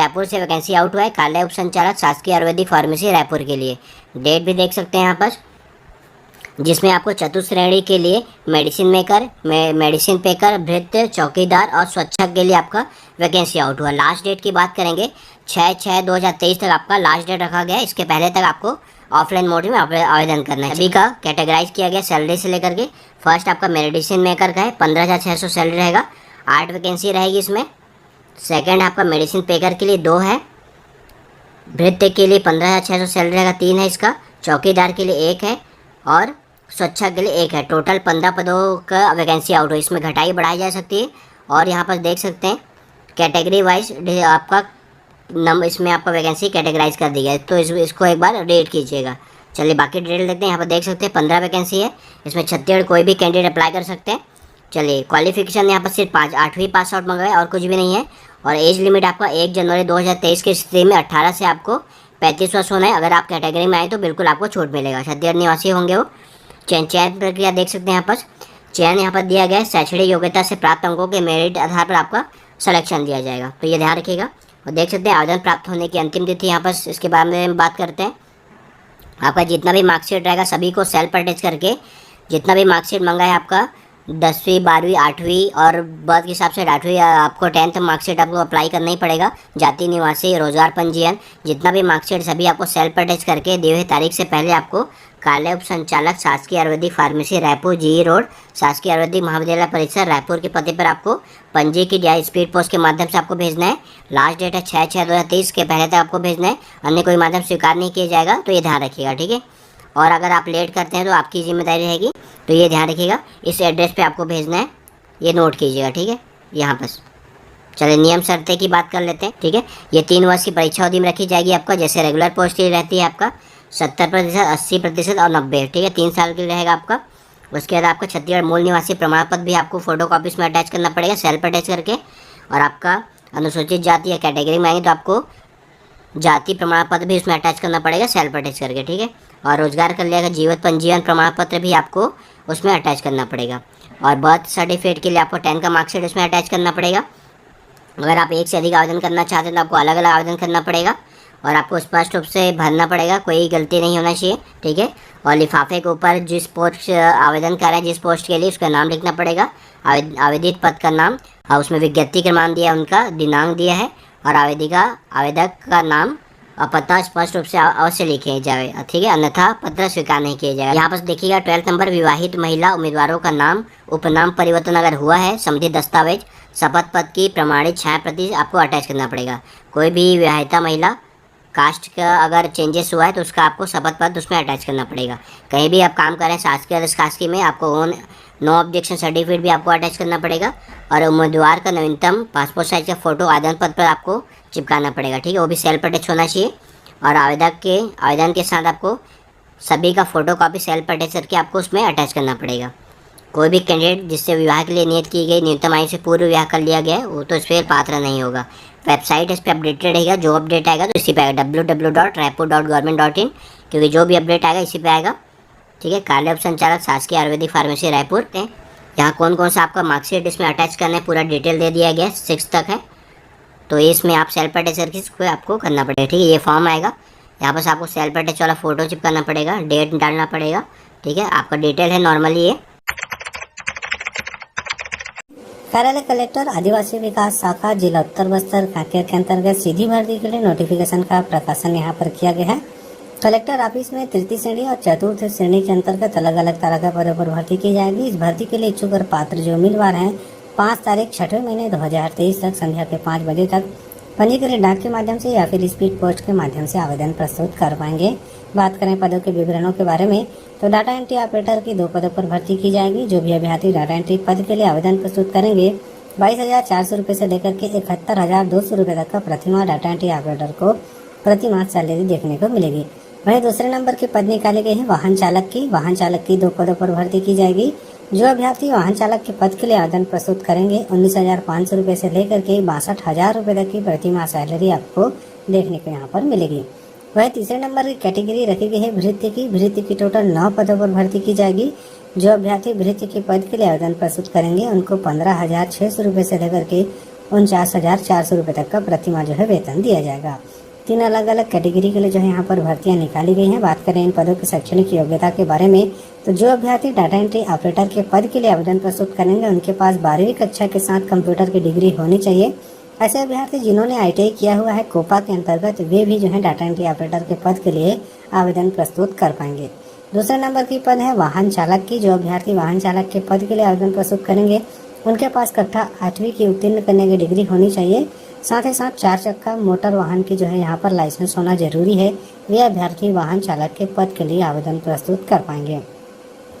रायपुर से vacancy out हुआ है कार्यालय उप संचालक शासकीय आयुर्वेदिक फार्मेसी रायपुर के लिए। डेट भी देख सकते हैं यहाँ पर, जिसमें आपको चतुश्रेणी के लिए मेडिसिन मेकर, मेडिसिन पेकर, भृत्य, चौकीदार और स्वच्छक के लिए आपका वैकेंसी आउट हुआ। लास्ट डेट की बात करेंगे 6/6/2023 तक आपका लास्ट डेट रखा गया है। इसके पहले तक आपको ऑफलाइन मोड में आवेदन करना है। सभी का कैटेगराइज किया गया सैलरी से लेकर के। फर्स्ट आपका मेडिसिन मेकर का है, 15,600 सैलरी रहेगा, 8 वैकेंसी रहेगी इसमें। सेकेंड आपका मेडिसिन पेकर के लिए 2 है, भृत्य के लिए 15,600 सैलरी रहेगा, 3 है इसका, चौकीदार के लिए 1 है और स्वच्छक के लिए 1 है। टोटल 15 पदों का वैकेंसी आउट हो। इसमें घटाई बढ़ाई जा सकती है। और यहाँ पर देख सकते हैं कैटेगरी वाइज आपका नंबर, इसमें आपका वैकेंसी कैटेगराइज कर दी है, तो इसको एक बार रेट कीजिएगा। चलिए बाकी डिटेल देखते हैं। यहाँ पर देख सकते हैं 15 वैकेंसी है, इसमें छत्तीसगढ़ कोई भी कैंडिडेट अप्लाई कर सकते हैं। चलिए क्वालिफिकेशन यहाँ पर सिर्फ 8वीं पास आउट मांगा है और कुछ भी नहीं है। और एज लिमिट आपका 1 जनवरी 2023 की स्थिति में 18 से आपको 35 वर्ष होना है। अगर आप कैटेगरी में आए तो बिल्कुल आपको छूट मिलेगा। छत्तीसगढ़ निवासी होंगे वो। चयन प्रक्रिया देख सकते हैं यहाँ पर। चयन यहाँ पर दिया गया है शैक्षणिक योग्यता से प्राप्त अंकों के मेरिट आधार पर आपका सिलेक्शन दिया जाएगा, तो ये ध्यान रखिएगा। और देख सकते हैं आवेदन प्राप्त होने की अंतिम तिथि यहाँ पर, इसके बारे में बात करते हैं। आपका जितना भी मार्कशीट रहेगा सभी को सेल्फ अटैच करके, जितना भी मार्कशीट मंगा है आपका 10वीं 12वीं 8वीं और बर्थ के हिसाब से 8वीं आपको 10th मार्कशीट आपको अप्लाई करना ही पड़ेगा। जाति निवासी, रोजगार पंजीयन, जितना भी मार्कशीट सभी आपको सेल्फ अटैच करके दिए हुए तारीख से पहले आपको कार्यालय उप संचालक शासकीय आयुर्वेदिक फार्मेसी रायपुर जी रोड शासकीय आयुर्वेदिक महाविद्यालय परिसर रायपुर के पते पर आपको पंजी की या स्पीड पोस्ट के माध्यम से आपको भेजना है। लास्ट डेट है 6/6/2023 के पहले तक आपको भेजना है, अन्य कोई माध्यम स्वीकार नहीं किया जाएगा, तो ये ध्यान रखिएगा, ठीक है। और अगर आप लेट करते हैं तो आपकी जिम्मेदारी रहेगी, तो ये ध्यान रखिएगा। इस एड्रेस पे आपको भेजना है, ये नोट कीजिएगा, ठीक है। यहाँ पर चलिए नियम शर्तें की बात कर लेते हैं, ठीक है। ये 3 वर्ष की परीक्षा अवधि में रखी जाएगी आपका, जैसे रेगुलर पोस्ट की रहती है आपका 70%, 80% और 90, ठीक है। 3 साल के लिए रहेगा आपका। उसके बाद आपका छत्तीसगढ़ मूल निवासी प्रमाण पत्र भी आपको फोटो कॉपीज में अटैच करना पड़ेगा, सेल्फ अटैच करके। और आपका अनुसूचित जाति या कैटेगरी में आएंगे तो आपको जाति प्रमाण पत्र भी उसमें अटैच करना पड़ेगा, सेल्फ अटैच करके, ठीक है। और रोजगार कल्याण का जीवन पंजीयन प्रमाण पत्र भी आपको उसमें अटैच करना पड़ेगा। और बर्थ सर्टिफिकेट के लिए आपको 10 का मार्कशीट उसमें अटैच करना पड़ेगा। अगर आप एक से अधिक आवेदन करना चाहते हैं तो आपको अलग अलग आवेदन करना पड़ेगा और आपको स्पष्ट रूप से भरना पड़ेगा, कोई गलती नहीं होना चाहिए, ठीक है। और लिफाफे के ऊपर जिस पोस्ट आवेदन कर रहे हैं, जिस पोस्ट के लिए, उसका नाम लिखना पड़ेगा, आवेदित पद का नाम, और उसमें विज्ञप्ति क्रमांक दिया है, उनका दिनांक दिया है, और आवेदक का नाम और पता स्पष्ट रूप से अवश्य लिखे जाए, ठीक है, अन्यथा पत्र स्वीकार नहीं किया जाएगा। यहाँ पर देखिएगा 12 नंबर, विवाहित महिला उम्मीदवारों का नाम उपनाम परिवर्तन अगर हुआ है, संबंधित दस्तावेज, शपथ पत्र की प्रमाणित छायाप्रति आपको अटैच करना पड़ेगा। कोई भी विवाहिता महिला कास्ट का अगर चेंजेस हुआ है तो उसका आपको शपथ पत्र उसमें अटैच करना पड़ेगा। कहीं भी आप काम कर रहे हैं शासकीय और शासकीय में, आपको नो ऑब्जेक्शन सर्टिफिकेट भी आपको अटैच करना पड़ेगा। और उम्मीदवार का नवीनतम पासपोर्ट साइज का फोटो आवेदन पत्र पर आपको चिपकाना पड़ेगा, ठीक है, वो भी सेल्फ अटैच होना चाहिए। और आवेदन के साथ आपको सभी का फोटो कॉपी सेल्फ अटैच करके आपको उसमें अटैच करना पड़ेगा। कोई भी कैंडिडेट जिससे विवाह के लिए नियत की गई न्यूनतम आयु से पूर्व विवाह कर लिया गया है वो तो इस पर पात्र नहीं होगा। वेबसाइट इस पर अपडेटेड रहेगा, जो अपडेट आएगा तो इसी पे आएगा, www.raipur.government.in, क्योंकि जो भी अपडेट आएगा इसी पे आएगा, ठीक है। कार्यालय उप संचालक शासकीय आयुर्वेदिक फार्मेसी रायपुर। यहाँ कौन कौन सा आपका मार्कशीट इसमें अटैच करना है पूरा डिटेल दे दिया गया है, 6 तक है, तो इसमें आप सेल्फ अटैच करके इसको आपको करना पड़ेगा, ठीक है। ये फॉर्म आएगा, यहाँ पर आपको सेल्फ अटैच वाला फोटो चिपकाना पड़ेगा, डेट डालना पड़ेगा, ठीक है। आपका डिटेल है नॉर्मली ये। कार्यालय कलेक्टर आदिवासी विकास शाखा जिला उत्तर बस्तर कांकेर के अंतर्गत सीधी भर्ती के लिए नोटिफिकेशन का प्रकाशन यहाँ पर किया गया है। कलेक्टर ऑफिस में तृतीय श्रेणी और चतुर्थ श्रेणी के अंतर्गत अलग अलग तरह का पदों पर भर्ती की जाएगी। इस भर्ती के लिए इच्छुक और पात्र जो उम्मीदवार हैं 5 तारीख 6वें महीने 2023 तक संध्या के 5 बजे तक पंजीकृत डाक के माध्यम से या फिर स्पीड पोस्ट के माध्यम से आवेदन प्रस्तुत कर पाएंगे। बात करें पदों के विवरणों के बारे में तो डाटा एंट्री ऑपरेटर की 2 पदों पर भर्ती की जाएगी। जो भी अभ्यर्थी डाटा एंट्री पद के लिए आवेदन प्रस्तुत करेंगे 22,400 रुपये से लेकर के 71,200 रुपये तक का प्रतिमाह डाटा एंट्री ऑपरेटर को प्रतिमाह सैलरी देखने को मिलेगी। वहीं दूसरे नंबर के पद निकाले गए हैं वाहन चालक की 2 पदों पर भर्ती की जाएगी। जो अभ्यर्थी वाहन चालक के पद के लिए आवेदन प्रस्तुत करेंगे 19,500 रुपये से लेकर के 62,000 रुपये तक की प्रतिमाह सैलरी आपको देखने को यहाँ पर मिलेगी। वह तीसरे नंबर की कैटेगरी रखी गई है भृत्य की टोटल 9 पदों पर भर्ती की जाएगी। जो अभ्यर्थी भृत्य के पद के लिए आवेदन प्रस्तुत करेंगे उनको 15,600 रुपये से लेकर के 49,400 रुपये तक का प्रतिमाह जो है वेतन दिया जाएगा। 3 अलग अलग कैटेगरी के लिए जो है यहाँ पर भर्तियां निकाली गई हैं। बात करें इन पदों की शैक्षणिक योग्यता के बारे में, तो जो अभ्यर्थी डाटा एंट्री ऑपरेटर के पद के लिए आवेदन प्रस्तुत करेंगे उनके पास 12वीं कक्षा के साथ कंप्यूटर की डिग्री होनी चाहिए। ऐसे अभ्यर्थी जिन्होंने ITI किया हुआ है कोपा के अंतर्गत, वे भी जो है डाटा एंट्री ऑपरेटर के पद के लिए आवेदन प्रस्तुत कर पाएंगे। दूसरे नंबर की पद है वाहन चालक की। जो अभ्यर्थी वाहन चालक के पद के लिए आवेदन प्रस्तुत करेंगे उनके पास कक्षा 8वीं की उत्तीर्ण करने की डिग्री होनी चाहिए। साथ ही साथ 4 चक्का मोटर वाहन की जो है यहाँ पर लाइसेंस होना जरूरी है। वे अभ्यर्थी वाहन चालक के पद के लिए आवेदन प्रस्तुत कर पाएंगे।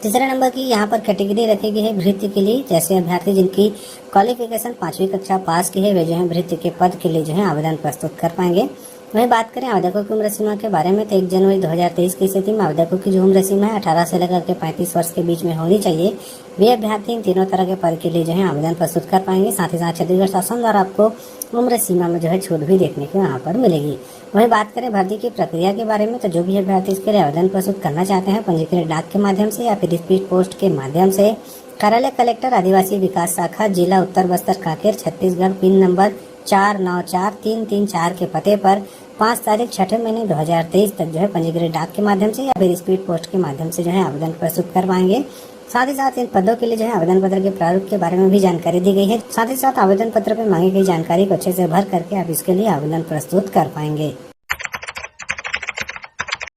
तीसरे नंबर की यहाँ पर कैटेगरी रखी गई है भृत्य के लिए। जैसे अभ्यर्थी जिनकी क्वालिफिकेशन 5वीं कक्षा पास की है वे जो है भृत्य के पद के लिए जो है आवेदन प्रस्तुत कर पाएंगे। वहीं बात करें आवेदकों की उम्र सीमा के बारे में, तो 1 जनवरी 2023 की स्थिति में आवेदकों की जो उम्र सीमा है 18 से लेकर के 35 वर्ष के बीच में होनी चाहिए। वे अभ्यर्थी इन तीनों तरह के पद के लिए जो है आवेदन प्रस्तुत कर पाएंगे। साथ ही साथ छत्तीसगढ़ शासन द्वारा आपको उम्र सीमा में जो है छूट भी देखने को यहाँ पर मिलेगी। वहीं बात करें भर्ती की प्रक्रिया के बारे में, तो जो भी अभ्यर्थी इसके लिए आवेदन प्रस्तुत करना चाहते हैं पंजीकृत डाक के माध्यम से या फिर स्पीड पोस्ट के माध्यम से कार्यालय कलेक्टर आदिवासी विकास शाखा जिला उत्तर बस्तर कांकेर छत्तीसगढ़ पिन नंबर 494334 के पते पर 5 तारीख 6 महीने 2023 तक जो है पंजीकृत डाक के माध्यम से या फिर स्पीड पोस्ट के माध्यम से जो है आवेदन प्रस्तुत कर पाएंगे। साथ ही साथ इन पदों के लिए जो है आवेदन पत्र के प्रारूप के बारे में भी जानकारी दी गई है। साथ ही साथ आवेदन पत्र पर मांगी गई जानकारी को अच्छे से भर करके आप इसके लिए आवेदन प्रस्तुत कर पाएंगे।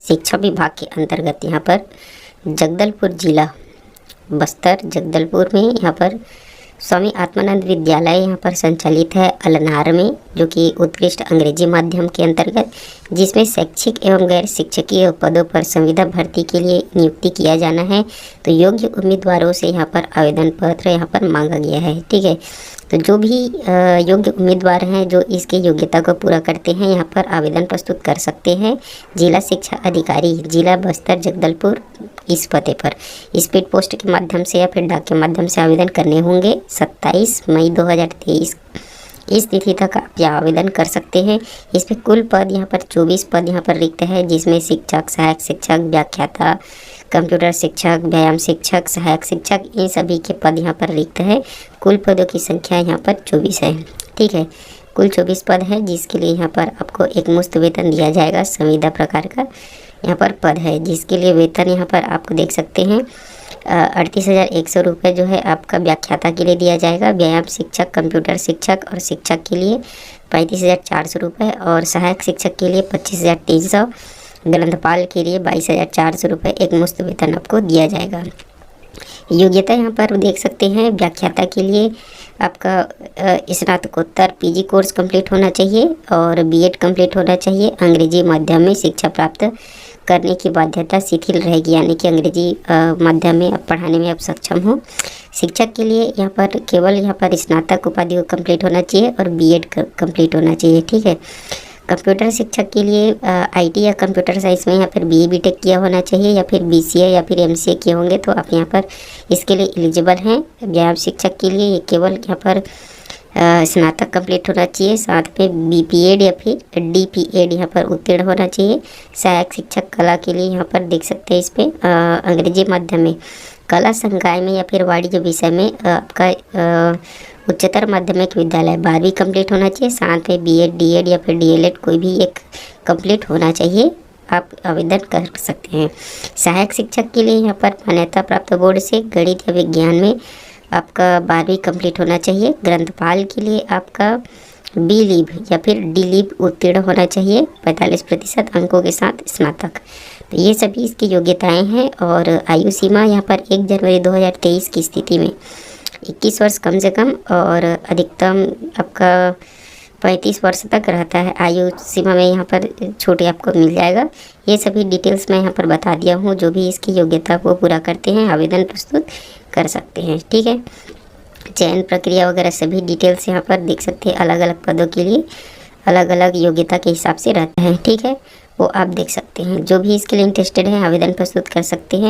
शिक्षा विभाग के अंतर्गत यहाँ पर जगदलपुर जिला बस्तर जगदलपुर में यहाँ पर स्वामी आत्मानंद विद्यालय यहाँ पर संचालित है अलनार में, जो कि उत्कृष्ट अंग्रेजी माध्यम के अंतर्गत, जिसमें शैक्षिक एवं गैर शिक्षकीय पदों पर संविदा भर्ती के लिए नियुक्ति किया जाना है। तो योग्य उम्मीदवारों से यहाँ पर आवेदन पत्र यहाँ पर मांगा गया है। ठीक है, तो जो भी योग्य उम्मीदवार हैं जो इसके योग्यता को पूरा करते हैं यहाँ पर आवेदन प्रस्तुत कर सकते हैं। जिला शिक्षा अधिकारी जिला बस्तर जगदलपुर इस पते पर स्पीड पोस्ट के माध्यम से या फिर डाक के माध्यम से आवेदन करने होंगे। 27 मई 2023 इस तिथि तक आप यह आवेदन कर सकते हैं। इसमें कुल पद यहाँ पर 24 पद यहाँ पर रिक्त है, जिसमें शिक्षक, सहायक शिक्षक, व्याख्याता, कंप्यूटर शिक्षक, व्यायाम शिक्षक, सहायक शिक्षक, इन सभी के पद यहाँ पर रिक्त है। कुल पदों की संख्या यहाँ पर 24 है। ठीक है, कुल 24 पद है, जिसके लिए यहाँ पर आपको एक मुफ्त वेतन दिया जाएगा। संविदा प्रकार का यहाँ पर पद है, जिसके लिए वेतन यहाँ पर आपको देख सकते हैं 38,100 रुपये जो है आपका व्याख्याता के लिए दिया जाएगा। व्यायाम शिक्षक, कंप्यूटर शिक्षक और शिक्षक के लिए 35,400 रुपये और सहायक शिक्षक के लिए 25,300, ग्रंथपाल के लिए 22,400 रुपये एक मुफ्त वेतन आपको दिया जाएगा। योग्यता यहाँ पर देख सकते हैं, व्याख्याता के लिए आपका स्नातकोत्तर PG कोर्स कंप्लीट होना चाहिए और B.Ed कंप्लीट होना चाहिए। अंग्रेजी माध्यम में शिक्षा प्राप्त करने की बाध्यता शिथिल रहेगी, यानी कि अंग्रेजी माध्यम में आप पढ़ाने में आप सक्षम हो। शिक्षक के लिए यहाँ पर केवल यहाँ पर स्नातक उपाधि कंप्लीट होना चाहिए और B.Ed कंप्लीट होना चाहिए। ठीक है, कंप्यूटर शिक्षक के लिए IT या कंप्यूटर साइंस में या फिर BE B.Tech किया होना चाहिए या फिर BCA या फिर MCA किए होंगे तो आप यहाँ पर इसके लिए एलिजिबल हैं। व्यायाम शिक्षक के लिए केवल यहाँ पर स्नातक कंप्लीट होना चाहिए, साथ में BPEd या फिर DPEd यहाँ पर उत्तीर्ण होना चाहिए। सहायक शिक्षक कला के लिए यहाँ पर देख सकते हैं, इस पर अंग्रेजी माध्यम में कला संकाय में या फिर वाणिज्य विषय में आपका उच्चतर माध्यमिक विद्यालय 12वीं कंप्लीट होना चाहिए। साथ में B.Ed D.Ed या फिर DLED कोई भी एक कंप्लीट होना चाहिए, आप आवेदन कर सकते हैं। सहायक शिक्षक के लिए यहाँ पर मान्यता प्राप्त बोर्ड से गणित या विज्ञान में आपका 12वीं कंप्लीट होना चाहिए। ग्रंथपाल के लिए आपका B.Lib या फिर D.Lib उत्तीर्ण होना चाहिए 45% अंकों के साथ स्नातक। तो ये सभी इसकी योग्यताएं हैं और आयु सीमा यहाँ पर 1 जनवरी 2023 की स्थिति में 21 वर्ष कम से कम और अधिकतम आपका 35 वर्ष तक रहता है। आयु सीमा में यहाँ पर छूट आपको मिल जाएगा। ये सभी डिटेल्स मैं यहाँ पर बता दिया हूँ। जो भी इसकी योग्यता को पूरा करते हैं आवेदन प्रस्तुत कर सकते हैं। ठीक है, चयन प्रक्रिया वगैरह सभी डिटेल्स यहाँ पर देख सकते हैं। अलग अलग पदों के लिए अलग अलग योग्यता के हिसाब से रहता है। ठीक है, वो आप देख सकते हैं। जो भी इसके लिए इंटरेस्टेड है आवेदन प्रस्तुत कर सकते हैं।